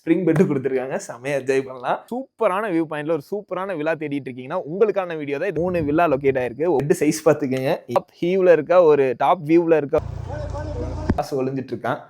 Spring bed கொடுத்துருக்காங்க. செமையா enjoy பண்ணலாம். சூப்பரான வியூ பாயிண்ட்ல ஒரு சூப்பரான வில்லா தேடிட்டு இருக்கீங்கன்னா உங்களுக்கான வீடியோ தான். 3 வில்லா லொகேட் ஆயிருக்கு. பெட் சைஸ் பார்த்துக்கங்க. டாப் ஹீவ்ல இருக்க ஒரு டாப் வியூல இருக்க காசு ஒளிஞ்சிட்டு இருக்கான்.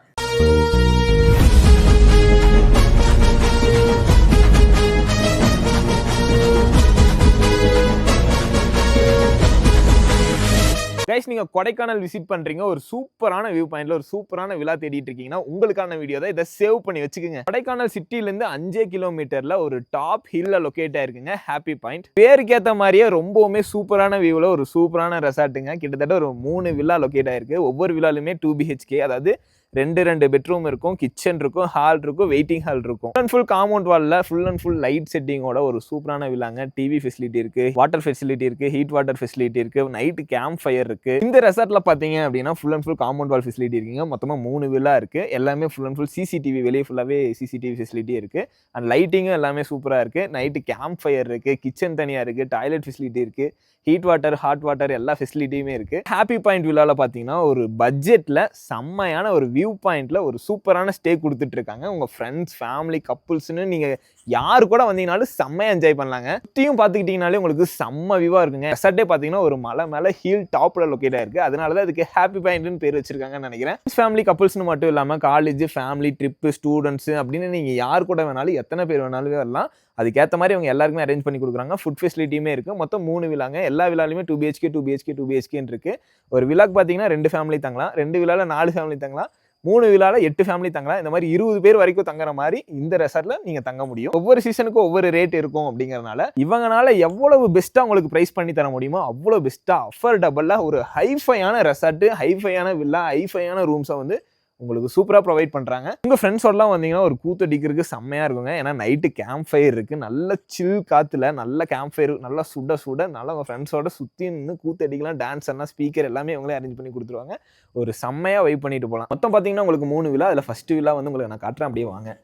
கைஸ், நீங்க கொடைக்கானல் விசிட் பண்றீங்க, ஒரு சூப்பரான வியூ பாயிண்ட்ல ஒரு சூப்பரான வில்லா தேடிட்டு இருக்கீங்கன்னா உங்களுக்கான வீடியோ தான். இதை சேவ் பண்ணி வச்சுக்கோங்க. கொடைக்கானல் சிட்டில இருந்து 5 கிலோமீட்டர்ல ஒரு டாப் ஹில்ல லொகேட் ஆயிருக்குங்க ஹாப்பி பாயிண்ட். பேருக்கு ஏத்த மாதிரியே ரொம்பவுமே சூப்பரான வியூல ஒரு சூப்பரான ரெசார்ட்டுங்க. கிட்டத்தட்ட ஒரு 3 வில்லா லொகேட் ஆயிருக்கு. ஒவ்வொரு வில்லாலுமே 2 BHK, அதாவது 2 பெட்ரூம் இருக்கும், கிச்சன் இருக்கும், ஹால் இருக்கும், வெயிட்டிங் ஹால் இருக்கும். ஃபுல் அண்ட் ஃபுல் காம்பவுண்ட் வால்ல ஃபுல் அண்ட் ஃபுல் லைட் செட்டிங்கோட ஒரு சூப்பரான வில்லாங்க. டிவி ஃபெசிலிட்டி இருக்கு, வாட்டர் ஃபெசிலிட்டி இருக்கு, ஹீட் வாட்டர் ஃபெசிலிட்டி இருக்கு, நைட் கேம்ப் ஃபயர் இருக்கு. இந்த ரெசார்ட்ல பாத்தீங்க அப்படின்னா full and full compound wall facility இருக்குங்க. மொத்தமா 3 வில்லா இருக்கு. எல்லாமே ஃபுல் அண்ட் ஃபுல் சிசிடிவி, வெளியே ஃபுல்லாவே சிசிடிவி ஃபெசிலிட்டி இருக்கு. அண்ட் லைட்டிங்கும் எல்லாமே சூப்பரா இருக்கு. நைட் கேம்ப் ஃபயர் இருக்கு, கிச்சன் தனியா இருக்கு, டாய்லெட் ஃபெசிலிட்டி இருக்கு, ஹீட் வாட்டர், ஹாட் வாட்டர் எல்லா ஃபெசிலிட்டியுமே இருக்கு. ஹாப்பி பாயிண்ட் வில்லால பாத்தீங்கன்னா ஒரு பட்ஜெட்ல செம்மையான ஒரு வியூ பாயிண்ட்ல ஒரு சூப்பரான ஸ்டே கொடுத்துட்டு இருக்காங்க. உங்க ஃப்ரெண்ட்ஸ், ஃபேமிலி, கப்புள்ஸ்னு நீங்க யாரு கூட வந்தீங்கனாலும் செம்மையா என்ஜாய் பண்ணலாங்க. சுத்தியும் பாத்துக்கிட்டீங்கனாலே உங்களுக்கு செம்ம வியூவா இருக்குங்க. ரெசார்ட்டே பாத்தீங்கன்னா ஒரு மலை மேல ஹில் டாப்ல லொகேட் ஆயிருக்கு. அதனாலதான் இதுக்கு ஹாப்பி பாயிண்ட்னு பேர் வச்சிருக்காங்கன்னு நினைக்கிறேன். ஃபேமிலி, கப்புள்ஸ்னு மட்டும் இல்லாம காலேஜ், ஃபேமிலி, ட்ரிப், ஸ்டூடெண்ட்ஸ் அப்படின்னு நீங்க யார் கூட வேணாலும் எத்தனை பேர் வேணாலும் வரலாம். அதுக்கேற்ற மாதிரி அவங்க எல்லாருக்குமே அரேஞ்ச் பண்ணி கொடுக்குறாங்க. ஃபுட் ஃபெசிலிட்டியுமே இருக்கு. மொத்தம் 3 வில்லாங்க. எல்லா வில்லாலுமே 2 BHK 2 BHK 2 BHK இருக்கு. ஒரு வில்லாக்கு பாத்தீங்கன்னா 2 ஃபேமிலி தங்கலாம், 2 வில்லால 4 ஃபேமிலி தங்கலாம், 3 வில்லால 8 ஃபேமிலி தங்கலாம். இந்த மாதிரி 20 பேர் வரைக்கும் தங்குற மாதிரி இந்த ரெசார்ட்ல நீங்க தங்க முடியும். ஒவ்வொரு சீசனுக்கும் ஒவ்வொரு ரேட் இருக்கும். அப்படிங்கறதுனால இவங்கனால எவ்வளவு பெஸ்ட்டா உங்களுக்கு பிரைஸ் பண்ணி தர முடியுமோ அவ்வளவு பெஸ்ட்டா அஃபோர்டபுளா ஒரு ஹைஃபையான ரெசார்ட், ஹைஃபையான வில்லா, ஹைஃபையான ரூம்ஸை வந்து உங்களுக்கு சூப்பரா ப்ரொவைட் பண்றாங்க. உங்க ஃப்ரெண்ட்ஸோடலாம் வந்தீங்கன்னா ஒரு கூத்தடிக்கிறதுக்கு செம்மையா இருக்குங்க. ஏன்னா நைட்டு கேம்ப் ஃபயர் இருக்கு, நல்ல சில் காத்துல நல்ல கேம்ப் ஃபயர், நல்லா சுட சுட நல்லா உங்க ஃப்ரெண்ட்ஸோட சுத்தி நின்று கூத்தடிக்கலாம். டான்ஸ் எல்லாம், ஸ்பீக்கர் எல்லாமே இவங்களே அரேஞ்ச் பண்ணி கொடுத்துருவாங்க. ஒரு செம்மையா வைப் பண்ணிட்டு போகலாம். மொத்தம் பாத்தீங்கன்னா உங்களுக்கு 3 வில்லா. அதுல ஃபர்ஸ்ட் வில்லா வந்து உங்களுக்கு நான் காட்டுறேன், அப்படியே வாங்க.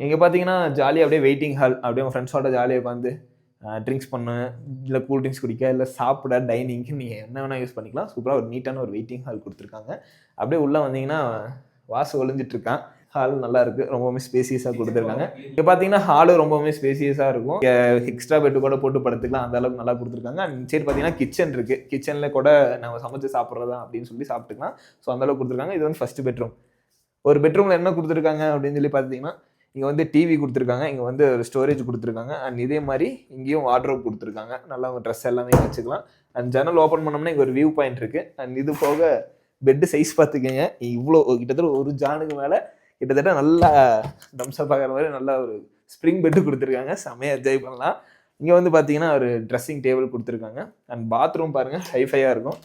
இங்க பாத்தீங்கன்னா ஜாலியா அப்படியே வெயிட்டிங் ஹால், அப்படியே உங்க ஃப்ரெண்ட்ஸோட ஜாலியாக உட்காந்து ட்ரிங்க்ஸ் பண்ண, இல்லை கூல் ட்ரிங்க்ஸ் குடிக்க, இல்லை சாப்பிட, டைனிங்க்கு நீங்கள் என்ன வேணால் யூஸ் பண்ணிக்கலாம். சூப்பராக ஒரு நீட்டான ஒரு வெயிட்டிங் ஹால் கொடுத்துருக்காங்க. அப்படியே உள்ளே வந்தீங்கன்னா வாசு ஒளிஞ்சிட்டு இருக்கான். ஹால் நல்லா இருக்கு, ரொம்பவுமே ஸ்பேசியஸாக கொடுத்துருக்காங்க. இப்போ பார்த்தீங்கன்னா ஹாலு ரொம்பவுமே ஸ்பேசியஸாக இருக்கும். எக்ஸ்ட்ரா பெட்டு கூட போட்டு படுத்துக்கலாம், அந்த அளவுக்கு நல்லா கொடுத்துருக்காங்க. அண்ட் சரி பார்த்தீங்கன்னா கிச்சன் இருக்கு, கிச்சனில் கூட நம்ம சமைச்சு சாப்பிட்றதா அப்படின்னு சொல்லி சாப்பிட்டுக்கலாம். ஸோ அந்த அளவுக்கு கொடுத்துருக்காங்க. இது வந்து ஃபர்ஸ்ட் பெட்ரூம். ஒரு பெட்ரூமில் என்ன கொடுத்துருக்காங்க அப்படின்னு சொல்லி பார்த்தீங்கன்னா இங்கே வந்து டிவி கொடுத்துருக்காங்க, இங்கே வந்து ஒரு ஸ்டோரேஜ் கொடுத்துருக்காங்க. அண்ட் இதே மாதிரி இங்கேயும் வார்ட்ரோப் கொடுத்துருக்காங்க. நல்லா உங்கள் ட்ரெஸ் எல்லாமே வச்சுக்கலாம். அண்ட் ஜன்னல் ஓப்பன் பண்ணோம்னா இங்கே ஒரு வியூ பாயிண்ட் இருக்குது. அண்ட் இது போக பெட்டு சைஸ் பார்த்துக்கங்க, இவ்வளோ கிட்டத்தட்ட ஒரு ஜானுக்கு மேலே கிட்டத்தட்ட நல்லா தம்ஸப் பார்க்குற மாதிரி நல்லா ஒரு ஸ்ப்ரிங் பெட்டு கொடுத்துருக்காங்க. செமையாக என்ஜாய் பண்ணலாம். இங்கே வந்து பார்த்தீங்கன்னா ஒரு ட்ரெஸ்ஸிங் டேபிள் கொடுத்துருக்காங்க. அண்ட் பாத்ரூம் பாருங்கள், ஹைஃபையாக இருக்கும்.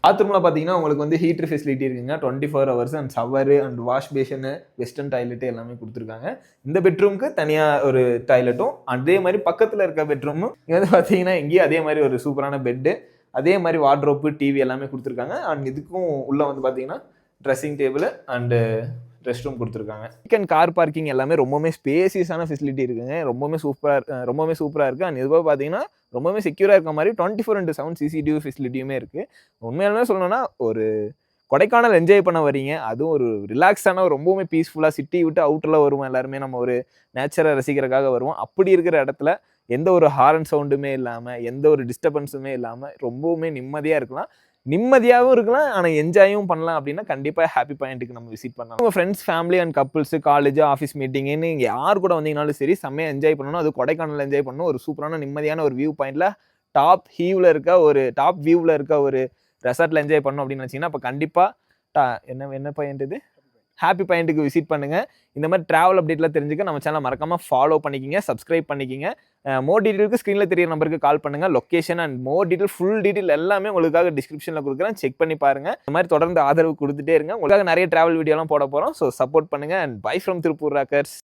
பாத்ரூமில் பார்த்தீங்கன்னா உங்களுக்கு வந்து ஹீட்டர் ஃபெசிலிட்டி இருக்குங்க, 24 hours. And shower and wash basin, western toilet எல்லாமே கொடுத்துருக்காங்க. இந்த பெட்ரூமுக்கு தனியாக ஒரு டாய்லெட்டும், அதே மாதிரி பக்கத்தில் இருக்க பெட்ரூமும் இங்கே வந்து பார்த்தீங்கன்னா இங்கேயும் அதே மாதிரி ஒரு சூப்பரான பெட்டு, அதே மாதிரி வார்ட்ரோப்பு, டிவி எல்லாமே கொடுத்துருக்காங்க. அண்ட் இதுக்கும் உள்ளே வந்து பார்த்தீங்கன்னா dressing table and rest room கொடுத்துருக்காங்க. அண்ட் கார் பார்க்கிங் எல்லாமே ரொம்பவுமே ஸ்பேசியஸான ஃபெசிலிட்டி இருக்குங்க. ரொம்பவுமே சூப்பராக இருக்குது. அண்ட் இதுபோக பார்த்தீங்கன்னா ரொம்பவே செக்யூராக இருக்க மாதிரி 24/7 சிசிடிவி ஃபெசிலிட்டியுமே இருக்குது. உண்மையாலுமே சொல்லணும்னா ஒரு கொடைக்கானல் என்ஜாய் பண்ண வரீங்க, அதுவும் ஒரு ரிலாக்ஸான ரொம்பவுமே பீஸ்ஃபுல்லாக, சிட்டி விட்டு அவுட்டரில் வருவோம் எல்லாருமே, நம்ம ஒரு நேச்சரை ரசிக்கிறதுக்காக வருவோம். அப்படி இருக்கிற இடத்துல எந்த ஒரு ஹாரன் சவுண்டுமே இல்லாமல், எந்த ஒரு டிஸ்டர்பன்ஸுமே இல்லாமல் ரொம்பவுமே நிம்மதியாக இருக்கலாம். நிம்மதியாகவும் இருக்கலாம், ஆனால் என்ஜாயும் பண்ணலாம். அப்படின்னா கண்டிப்பாக ஹாப்பி பாயிண்ட்டுக்கு நம்ம விசிட் பண்ணலாம். உங்கள் friends, family and couples, college, office மீட்டிங்னு இங்கே யார் கூட வந்தீங்கனாலும் சரி செம்மையாக என்ஜாய் பண்ணணும். அது கொடைக்கானல் என்ஜாய் பண்ணணும். ஒரு சூப்பரான நிம்மதியான ஒரு வியூ பாயிண்ட்ல டாப் வியூவில் இருக்க ஒரு ரெசார்ட்ல என்ஜாய் பண்ணணும் அப்படின்னு நினச்சிங்கன்னா அப்போ கண்டிப்பாக என்ன பாயிண்ட் இது, ஹாப்பி பாயிண்ட்டுக்கு விசிட் பண்ணுங்க. இந்த மாதிரி டிராவல் அப்டேட்லாம் தெரிஞ்சுக்க நம்ம சேனலை மறக்காம ஃபாலோ பண்ணிக்கிங்க, சப்ஸ்கிரைப் பண்ணிக்கிங்க. மோர் டீட்டெயிலுக்கு ஸ்க்ரீனில் தெரிய நம்பருக்கு கால் பண்ணுங்க. Location and more detail, full detail எல்லாமே உங்களுக்காக டிஸ்கிரிப்ஷனில் கொடுக்குறேன், செக் பண்ணி பாருங்க. இந்த மாதிரி தொடர்ந்து ஆதரவு கொடுத்துட்டே இருங்க. உங்களுக்காக நிறைய டிராவல் வீடியோலாம் போட போகிறோம். ஸோ சப்போர்ட் பண்ணுங்க. And by from Tiruppur Rockers.